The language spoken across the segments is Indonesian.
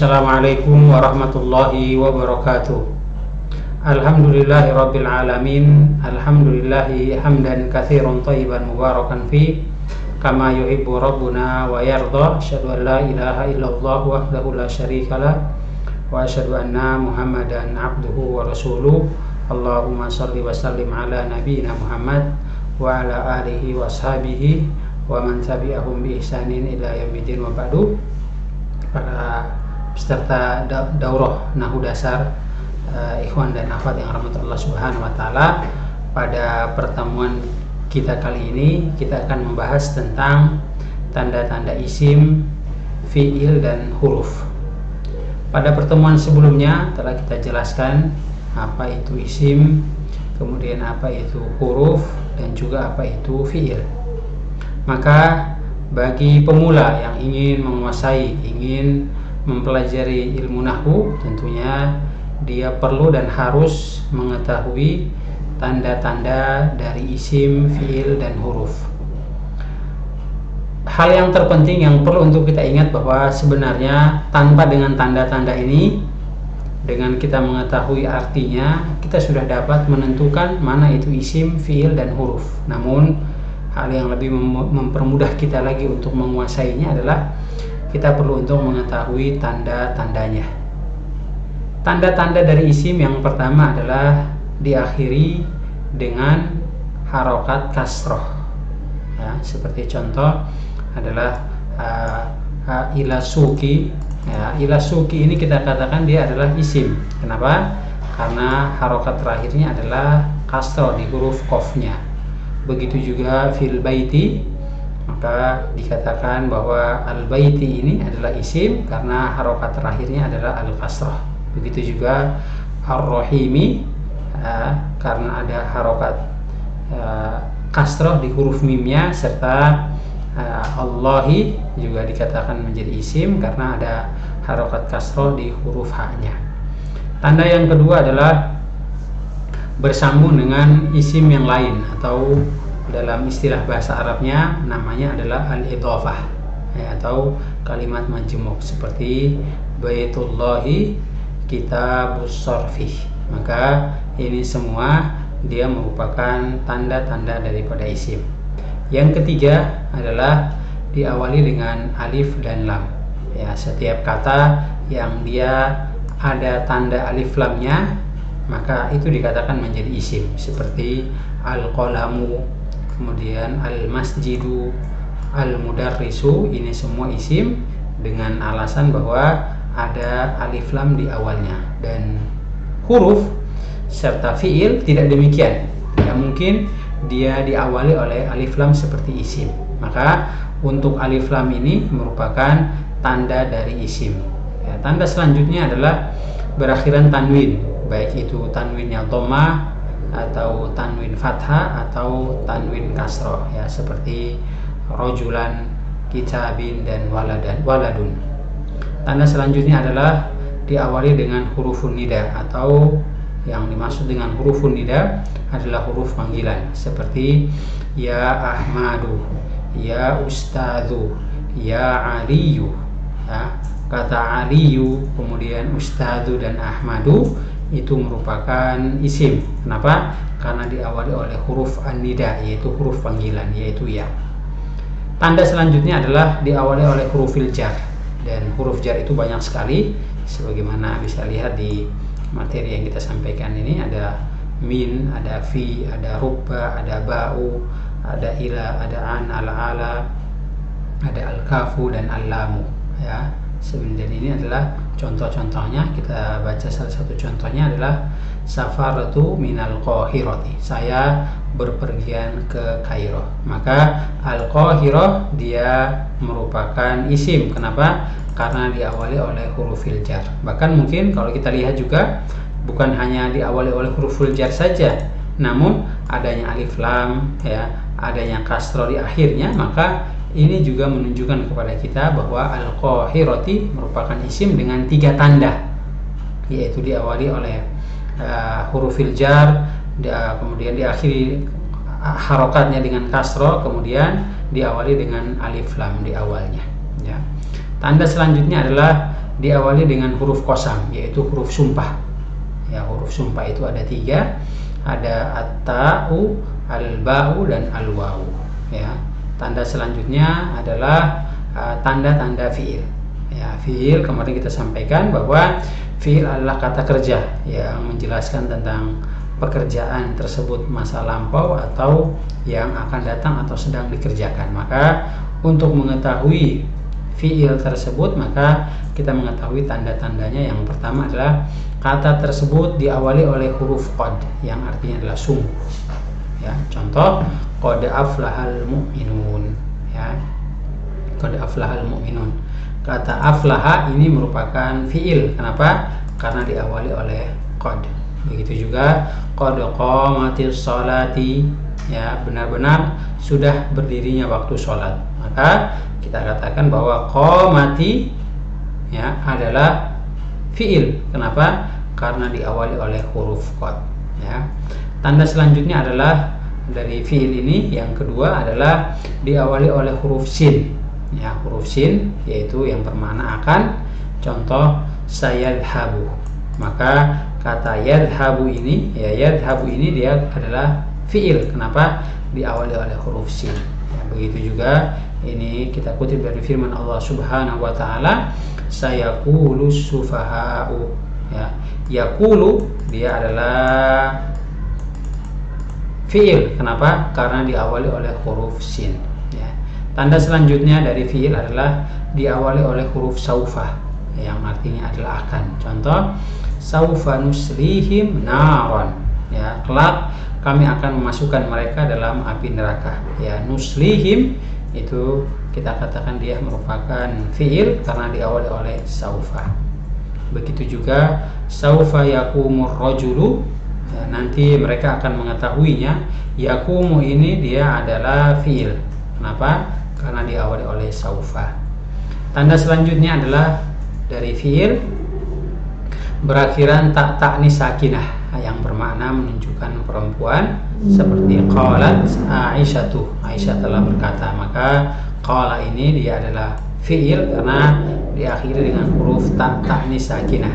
Assalamualaikum warahmatullahi wabarakatuh. Alhamdulillahirabbil alamin. Alhamdulillahi hamdan katsiran thayyiban mubarakan fi kama yuhibbu rabbuna wa yarda. Asyhadu an la ilaha illallah wahdahu la syarikalah wa asyhadu anna Muhammadan abduhu wa rasuluh. Allahumma shalli wa sallim ala nabiyyina Muhammad wa ala alihi wa ashabihi wa man tabi'ahum bi ihsanin ila yaumiddin wa ba'du. Para peserta daurah Nahwu Dasar, ikhwan dan akhwat yang rahmat Allah Subhanahu wa taala, pada pertemuan kita kali ini kita akan membahas tentang tanda-tanda isim, fiil dan huruf. Pada pertemuan sebelumnya telah kita jelaskan apa itu isim, kemudian apa itu huruf dan juga apa itu fiil. Maka bagi pemula yang ingin menguasai, ingin mempelajari ilmu nahwu, tentunya dia perlu dan harus mengetahui tanda-tanda dari isim, fiil dan huruf. Hal yang terpenting yang perlu untuk kita ingat bahwa sebenarnya tanpa dengan tanda-tanda ini, dengan kita mengetahui artinya, kita sudah dapat menentukan mana itu isim, fiil dan huruf. Namun hal yang lebih mempermudah kita lagi untuk menguasainya adalah kita perlu untuk mengetahui tanda-tandanya. Tanda-tanda dari isim yang pertama adalah diakhiri dengan harokat kasroh. Ya, seperti contoh adalah ila suki. Ya, ila suki ini kita katakan dia adalah isim. Kenapa? Karena harokat terakhirnya adalah kasroh di huruf qafnya. Begitu juga fil baiti, maka dikatakan bahwa al baiti ini adalah isim karena harokat terakhirnya adalah al kasrah. Begitu juga ar-rahimi, karena ada harokat kasrah di huruf mimnya, serta Allahi juga dikatakan menjadi isim karena ada harokat kasrah di huruf ha-nya. Tanda yang kedua adalah bersambung dengan isim yang lain, atau dalam istilah bahasa Arabnya namanya adalah al-idhafah, ya, atau kalimat majmuk seperti baitullahi kitabus sarfih. Maka ini semua dia merupakan tanda-tanda daripada isim. Yang ketiga adalah diawali dengan alif dan lam. Ya, setiap kata yang dia ada tanda alif lamnya maka itu dikatakan menjadi isim, seperti al-qalamu, kemudian al-masjidu, al-mudarrisu. Ini semua isim dengan alasan bahwa ada alif lam di awalnya. Dan huruf serta fiil tidak demikian, tidak mungkin dia diawali oleh alif lam seperti isim. Maka untuk alif lam ini merupakan tanda dari isim. Ya, tanda selanjutnya adalah berakhiran tanwin, baik itu tanwinnya dhammah atau tanwin fathah atau tanwin kasroh, ya, seperti rojulan, kitabin dan waladun. Tanda selanjutnya adalah diawali dengan hurufun nida, atau yang dimaksud dengan hurufun nida adalah huruf panggilan seperti ya Ahmadu, ya Ustadzu, ya Aliyu. Ya, kata Aliyu, kemudian Ustadzu dan Ahmadu itu merupakan isim. Kenapa? Karena diawali oleh huruf an-nida, yaitu huruf panggilan, yaitu ya. Tanda selanjutnya adalah diawali oleh hurufil jar, dan huruf jar itu banyak sekali, sebagaimana bisa lihat di materi yang kita sampaikan ini. Ada min, ada fi, ada rubba, ada ba'u, ada ila, ada an, ala, ada al-kafu dan al-lamu. Ya, sebenarnya ini adalah contoh-contohnya. Kita baca salah satu contohnya adalah safaratu minal qahirati, saya berpergian ke Kairo. Maka al-qahirah dia merupakan isim. Kenapa? Karena diawali oleh hurufil jar. Bahkan mungkin kalau kita lihat juga bukan hanya diawali oleh hurufil jar saja, namun adanya alif lam, ya, adanya kasroh di akhirnya, maka ini juga menunjukkan kepada kita bahwa al-qahirati merupakan isim dengan 3 tanda, yaitu diawali oleh hurufil jar, kemudian diakhiri harokatnya dengan kasroh, kemudian diawali dengan alif lam di awalnya. Ya. Tanda selanjutnya adalah diawali dengan huruf qasam, yaitu huruf sumpah. Ya, huruf sumpah itu ada 3, ada at-ta'u, al-ba'u, dan al-wawu. Ya, tanda selanjutnya adalah tanda-tanda fiil. Ya, fiil kemarin kita sampaikan bahwa fiil adalah kata kerja yang menjelaskan tentang pekerjaan tersebut masa lampau atau yang akan datang atau sedang dikerjakan. Maka untuk mengetahui fiil tersebut, maka kita mengetahui tanda-tandanya. Yang pertama adalah kata tersebut diawali oleh huruf qad yang artinya adalah sungguh. Ya, contoh qad aflahal mu'minun. Ya, qad aflahal mu'minun. Kata aflaha ini merupakan fiil. Kenapa? Karena diawali oleh qad. Begitu juga qad qamatis sholati, ya, benar-benar sudah berdirinya waktu sholat. Maka kita katakan bahwa qamati, ya, adalah fiil. Kenapa? Karena diawali oleh huruf qad. Ya. Tanda selanjutnya adalah dari fiil ini, yang kedua adalah diawali oleh huruf sin. Ya, huruf sin yaitu yang bermakna akan. Contoh sayadhabu. Maka kata yadhabu ini, ya, yadhabu ini dia adalah fiil. Kenapa? Diawali oleh huruf sin. Ya, begitu juga ini kita kutip dari firman Allah Subhanahu wa taala, sayaqulu sufaha'u. Ya, yaqulu dia adalah fiil. Kenapa? Karena diawali oleh huruf sin. Ya. Tanda selanjutnya dari fiil adalah diawali oleh huruf saufa yang artinya adalah akan. Contoh saufa nuslihim naron. Ya, kelak kami akan memasukkan mereka dalam api neraka. Ya, nuslihim itu kita katakan dia merupakan fiil karena diawali oleh saufa. Begitu juga saufa yakumur rajulu, ya, nanti mereka akan mengetahuinya. Yakumu ini dia adalah fiil. Kenapa? Karena diawali oleh saufa. Tanda selanjutnya adalah dari fiil berakhiran tak ta'nis sakinah yang bermakna menunjukkan perempuan, seperti qalat Aisyatu, Aisyah telah berkata. Maka qala ini dia adalah fiil karena diakhiri dengan huruf tak ta'nis sakinah.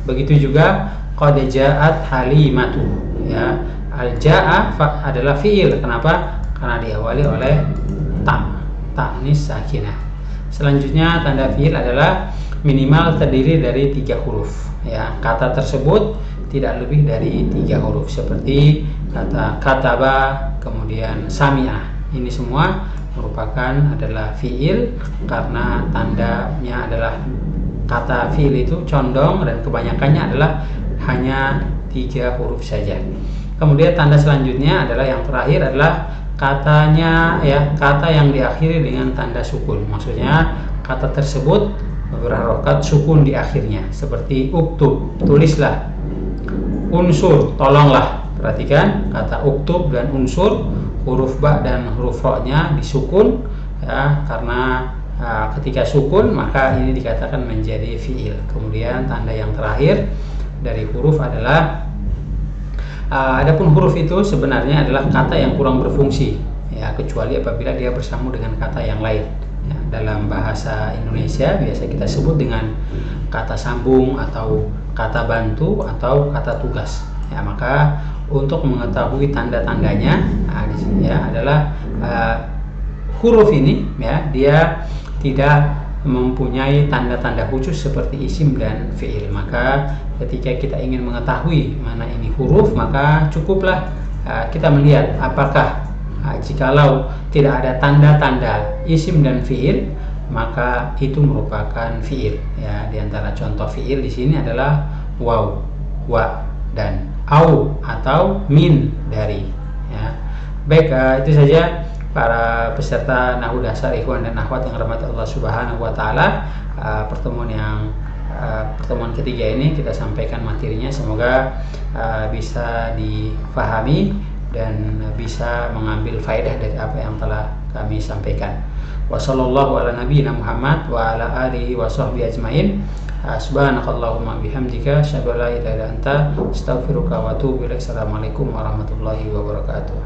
Begitu juga qad ja'at halimatu. Ya, al-ja'a adalah fiil. Kenapa? Karena diawali oleh ta'nis sakinah. Selanjutnya tanda fiil adalah minimal terdiri dari 3 huruf. Ya, kata tersebut tidak lebih dari 3 huruf, seperti kata kataba, kemudian sami'ah. Ini semua merupakan adalah fiil karena tandanya adalah kata fiil itu condong dan kebanyakannya adalah hanya 3 huruf saja. Kemudian tanda selanjutnya adalah yang terakhir adalah katanya, ya, kata yang diakhiri dengan tanda sukun. Maksudnya kata tersebut berharokat sukun di akhirnya, seperti uktub, tulislah. Unsur, tolonglah. Perhatikan kata uktub dan unsur, huruf ba dan huruf ro-nya disukun, ya, karena ketika sukun maka ini dikatakan menjadi fiil. Kemudian tanda yang terakhir dari huruf adalah adapun huruf itu sebenarnya adalah kata yang kurang berfungsi, ya, kecuali apabila dia bersambung dengan kata yang lain. Ya, dalam bahasa Indonesia biasa kita sebut dengan kata sambung atau kata bantu atau kata tugas. Ya, maka untuk mengetahui tanda-tandanya, di sini, ya, adalah huruf ini, ya, dia tidak mempunyai tanda-tanda khusus seperti isim dan fiil. Maka ketika kita ingin mengetahui mana ini huruf, maka cukuplah kita melihat apakah jikalau tidak ada tanda-tanda isim dan fiil, maka itu merupakan fiil. Ya, di antara contoh fiil di sini adalah waw, wa, dan au atau min dari. Ya. Baik, itu saja para peserta Nahwu Dasar Ikhwan dan Akhwat yang rahmati Allah Subhanahu wa taala. Pertemuan ketiga ini kita sampaikan materinya, semoga bisa difahami dan bisa mengambil faedah dari apa yang telah kami sampaikan. Wassallallahu ala nabiyina Muhammad wa ala alihi wa sahbihi ajmain. Subhanakallahumma bihamdika asyhadu an la ilaha illa anta astaghfiruka wa atubu ilaik. Assalamualaikum warahmatullahi wabarakatuh.